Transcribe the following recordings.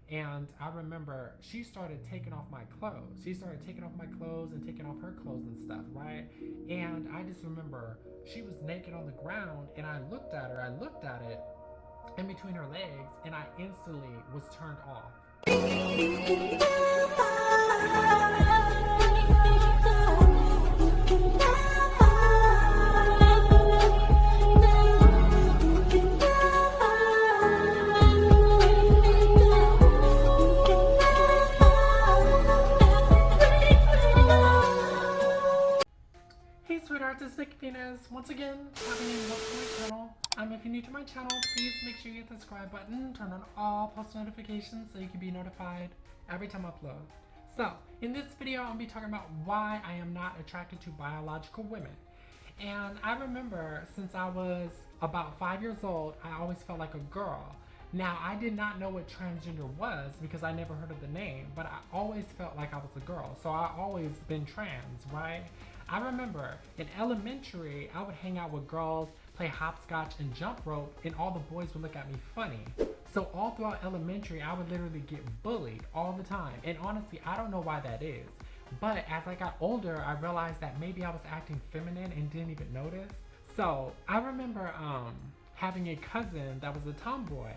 And I remember she started taking off my clothes. She started taking off my clothes and taking off her clothes and stuff, right? And I just remember she was naked on the ground, and I looked at her, I looked at it in between her legs, and I instantly was turned off. Hey sweethearts, it's Nick Venus. Once again, having you welcome to my channel. If you're new to my channel, please make sure you hit the subscribe button, turn on all post notifications so you can be notified every time I upload. So, in this video, I'm going to be talking about why I am not attracted to biological women. And I remember since I was about 5 years old, I always felt like a girl. Now, I did not know what transgender was because I never heard of the name, but I always felt like I was a girl. So I always been trans, right? I remember in elementary, I would hang out with girls, play hopscotch and jump rope, and all the boys would look at me funny. So all throughout elementary, I would literally get bullied all the time. And honestly, I don't know why that is. But as I got older, I realized that maybe I was acting feminine and didn't even notice. So I remember having a cousin that was a tomboy,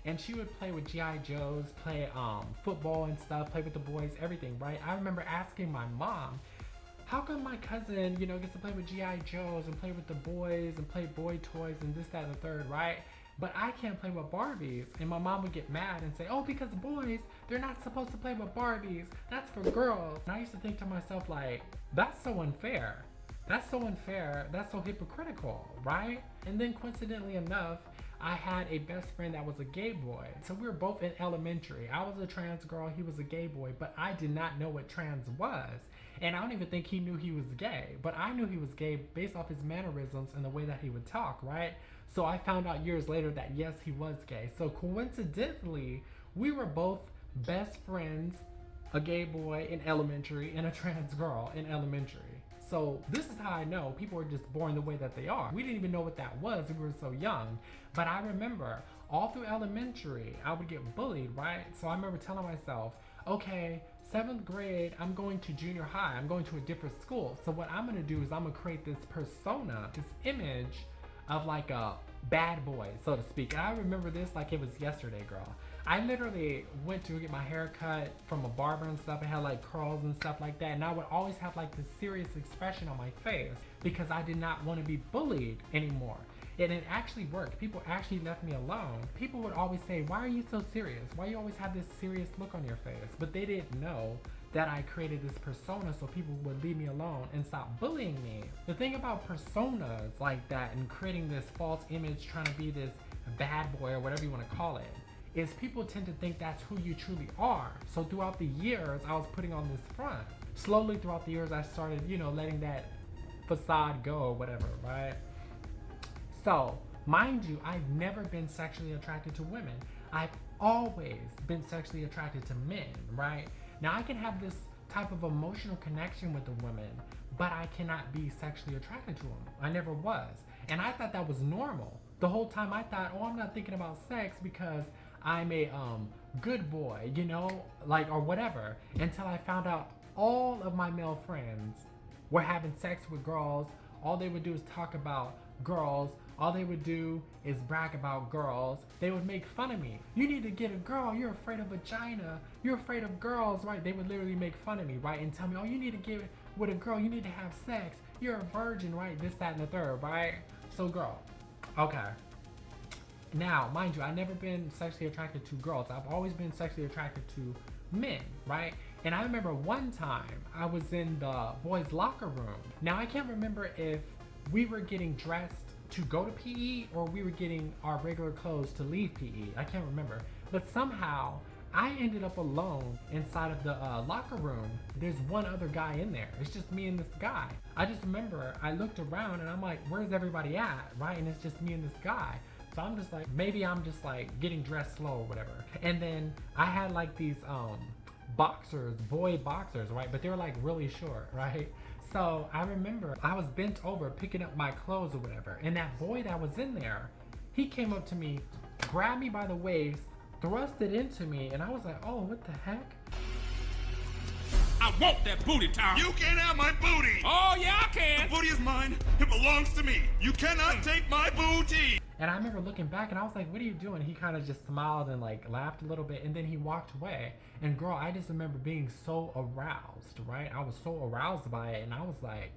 and she would play with G.I. Joes, play football and stuff, play with the boys, everything, right? I remember asking my mom, how come my cousin, gets to play with G.I. Joes and play with the boys and play boy toys and this, that, and the third, right? But I can't play with Barbies. And my mom would get mad and say, oh, because boys, they're not supposed to play with Barbies. That's for girls. And I used to think to myself, like, that's so unfair. That's so unfair. That's so hypocritical, right? And then coincidentally enough, I had a best friend that was a gay boy. So we were both in elementary. I was a trans girl, he was a gay boy, but I did not know what trans was. And I don't even think he knew he was gay, but I knew he was gay based off his mannerisms and the way that he would talk, right? So I found out years later that yes, he was gay. So coincidentally, we were both best friends, a gay boy in elementary and a trans girl in elementary. So this is how I know people are just born the way that they are. We didn't even know what that was, we were so young. But I remember all through elementary, I would get bullied, right? So I remember telling myself, okay, 7th grade, I'm going to junior high. I'm going to a different school. So what I'm gonna do is I'm gonna create this persona, this image of like a bad boy, so to speak. And I remember this like it was yesterday, girl. I literally went to get my hair cut from a barber and stuff. It had like curls and stuff like that. And I would always have like this serious expression on my face because I did not want to be bullied anymore. And it actually worked. People actually left me alone. People would always say, why are you so serious? Why you always have this serious look on your face? But they didn't know that I created this persona so people would leave me alone and stop bullying me. The thing about personas like that and creating this false image, trying to be this bad boy or whatever you want to call it, is people tend to think that's who you truly are. So throughout the years, I was putting on this front. Slowly throughout the years, I started, letting that facade go or whatever, right? So, mind you, I've never been sexually attracted to women. I've always been sexually attracted to men, right? Now, I can have this type of emotional connection with a woman, but I cannot be sexually attracted to them. I never was. And I thought that was normal. The whole time I thought, oh, I'm not thinking about sex because I'm a good boy, or whatever. Until I found out all of my male friends were having sex with girls. All they would do is talk about girls. All they would do is brag about girls. They would make fun of me. You need to get a girl. You're afraid of vagina. You're afraid of girls, right? They would literally make fun of me, right? And tell me, oh, you need to get with a girl. You need to have sex. You're a virgin, right? This, that, and the third, right? So, girl. Okay. Now, mind you, I've never been sexually attracted to girls. I've always been sexually attracted to men, right? And I remember one time I was in the boys' locker room. Now, I can't remember if we were getting dressed to go to PE or we were getting our regular clothes to leave PE. I can't remember. But somehow, I ended up alone inside of the locker room. There's one other guy in there. It's just me and this guy. I just remember I looked around and I'm like, where's everybody at, right? And it's just me and this guy. So I'm just like, maybe I'm just like getting dressed slow or whatever. And then I had like these boxers, boy boxers, right? But they were like really short, right? So I remember I was bent over picking up my clothes or whatever. And that boy that was in there, he came up to me, grabbed me by the waist, thrust it into me, and I was like, oh, what the heck? I want that booty, Tom. You can't have my booty. Oh, yeah, I can. The booty is mine. It belongs to me. You cannot take my booty. And I remember looking back and I was like, what are you doing? He kind of just smiled and like laughed a little bit, and then he walked away. And girl, I just remember being so aroused, right? I was so aroused by it, and I was like,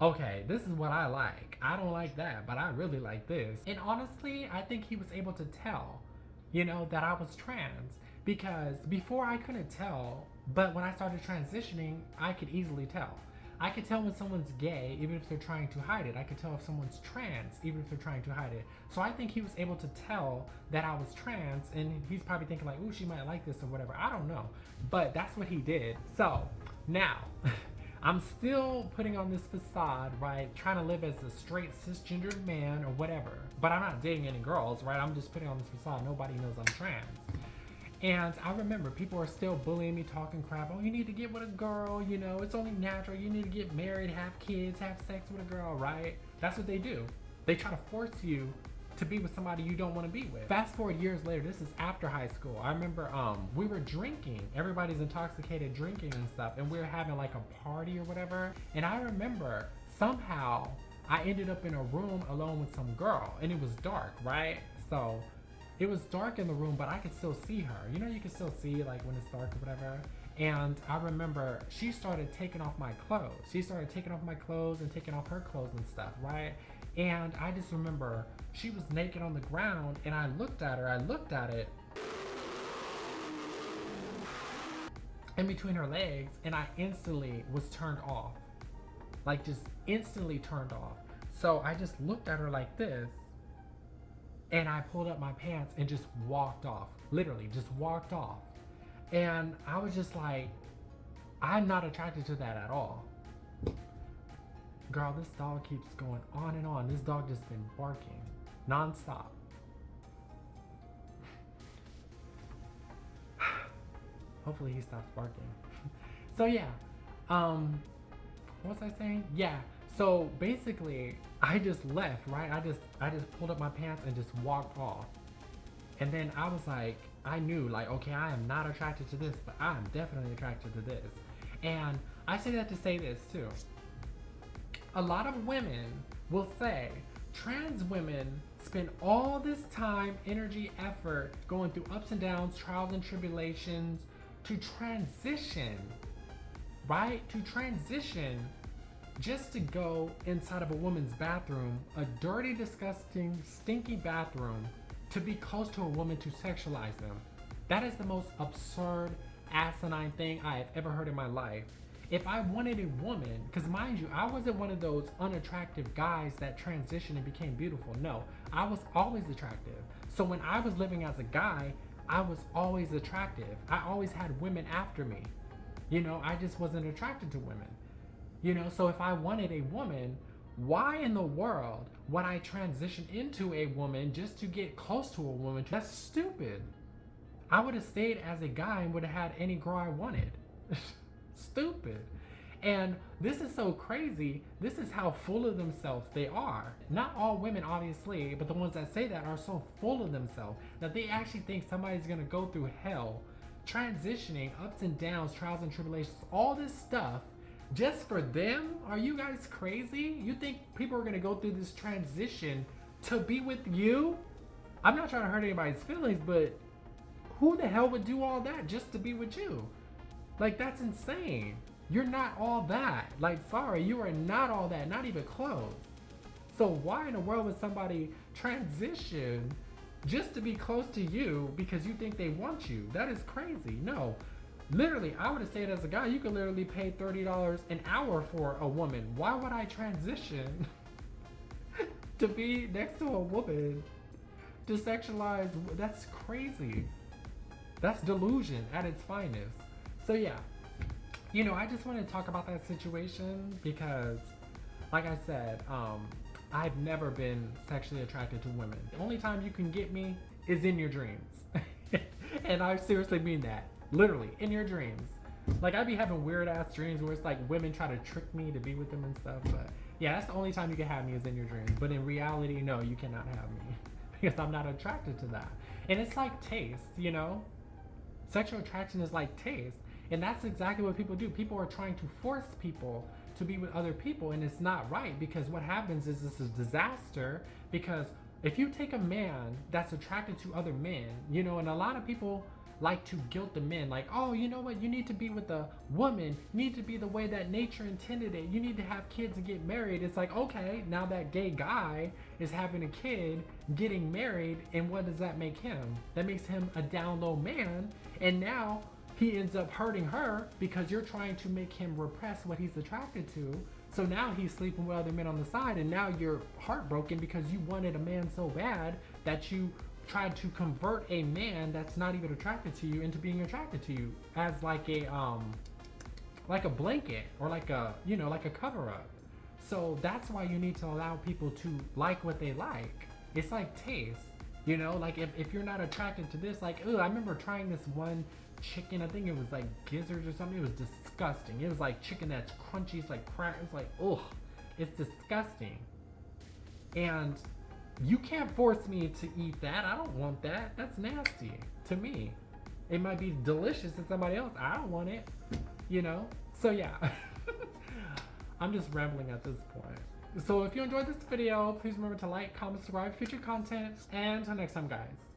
okay, this is what I like. I don't like that, but I really like this. And honestly, I think he was able to tell, you know, that I was trans, because before I couldn't tell, but when I started transitioning, I could easily tell. I could tell when someone's gay, even if they're trying to hide it. I could tell if someone's trans, even if they're trying to hide it. So I think he was able to tell that I was trans, and he's probably thinking like, ooh, she might like this or whatever. I don't know. But that's what he did. So now, I'm still putting on this facade, right? Trying to live as a straight cisgendered man or whatever. But I'm not dating any girls, right? I'm just putting on this facade. Nobody knows I'm trans. And I remember people are still bullying me, talking crap. Oh, you need to get with a girl, you know, it's only natural. You need to get married, have kids, have sex with a girl, right? That's what they do. They try to force you to be with somebody you don't want to be with. Fast forward years later, this is after high school. I remember we were drinking. Everybody's intoxicated drinking and stuff, and we were having like a party or whatever. And I remember somehow I ended up in a room alone with some girl, and it was dark, right? So it was dark in the room, but I could still see her. You know, you can still see like when it's dark or whatever. And I remember she started taking off my clothes. She started taking off my clothes and taking off her clothes and stuff, right? And I just remember she was naked on the ground, and I looked at her, I looked at it in between her legs, and I instantly was turned off. Like just instantly turned off. So I just looked at her like this, and I pulled up my pants and just walked off. Literally, just walked off. And I was just like, I'm not attracted to that at all. Girl, this dog keeps going on and on. This dog just been barking nonstop. Hopefully he stops barking. So yeah, what was I saying? Yeah. So basically, I just left, right? I just pulled up my pants and just walked off. And then I was like, I knew like, okay, I am not attracted to this, but I'm definitely attracted to this. And I say that to say this too. A lot of women will say trans women spend all this time, energy, effort going through ups and downs, trials and tribulations to transition, right? To transition just to go inside of a woman's bathroom, a dirty, disgusting, stinky bathroom, to be close to a woman to sexualize them. That is the most absurd, asinine thing I have ever heard in my life. If I wanted a woman, because mind you, I wasn't one of those unattractive guys that transitioned and became beautiful. No, I was always attractive. So when I was living as a guy, I was always attractive. I always had women after me. You know, I just wasn't attracted to women. You know, so if I wanted a woman, why in the world would I transition into a woman just to get close to a woman? That's stupid. I would have stayed as a guy and would have had any girl I wanted. Stupid. And this is so crazy. This is how full of themselves they are. Not all women, obviously, but the ones that say that are so full of themselves that they actually think somebody's gonna go through hell, transitioning, ups and downs, trials and tribulations, all this stuff just for them? Are you guys crazy? You think people are gonna go through this transition to be with you? I'm not trying to hurt anybody's feelings, but who the hell would do all that just to be with you? Like, that's insane. You're not all that. Like, sorry, you are not all that, not even close. So why in the world would somebody transition just to be close to you because you think they want you? That is crazy. No. Literally, I would have said as a guy, you could literally pay $30 an hour for a woman. Why would I transition to be next to a woman to sexualize? That's crazy. That's delusion at its finest. So yeah, you know, I just wanted to talk about that situation because, like I said, I've never been sexually attracted to women. The only time you can get me is in your dreams. And I seriously mean that. Literally, in your dreams. Like, I'd be having weird ass dreams where it's like women try to trick me to be with them and stuff. But yeah, that's the only time you can have me is in your dreams. But in reality, no, you cannot have me because I'm not attracted to that. And it's like taste, you know? Sexual attraction is like taste. And that's exactly what people do. People are trying to force people to be with other people, and it's not right, because what happens is this is disaster. Because if you take a man that's attracted to other men, you know, and a lot of people like to guilt the men, like, oh, you know what, you need to be with a woman, you need to be the way that nature intended it, you need to have kids and get married. It's like, okay, now that gay guy is having a kid, getting married, and what does that make him? That makes him a down low man, and now he ends up hurting her because you're trying to make him repress what he's attracted to. So now he's sleeping with other men on the side, and now you're heartbroken because you wanted a man so bad that you tried to convert a man that's not even attracted to you into being attracted to you as like a blanket, or like a, you know, like a cover up. So that's why you need to allow people to like what they like. It's like taste, you know, like if you're not attracted to this, like, I remember trying this one chicken, I think it was like gizzards or something. It was disgusting. It was like chicken that's crunchy, it's like crack, it's like, ugh, it's disgusting. And you can't force me to eat that. I don't want that. That's nasty to me. It might be delicious to somebody else. I don't want it, you know? So yeah, I'm just rambling at this point. So if you enjoyed this video, please remember to like, comment, subscribe, future content, and until next time, guys.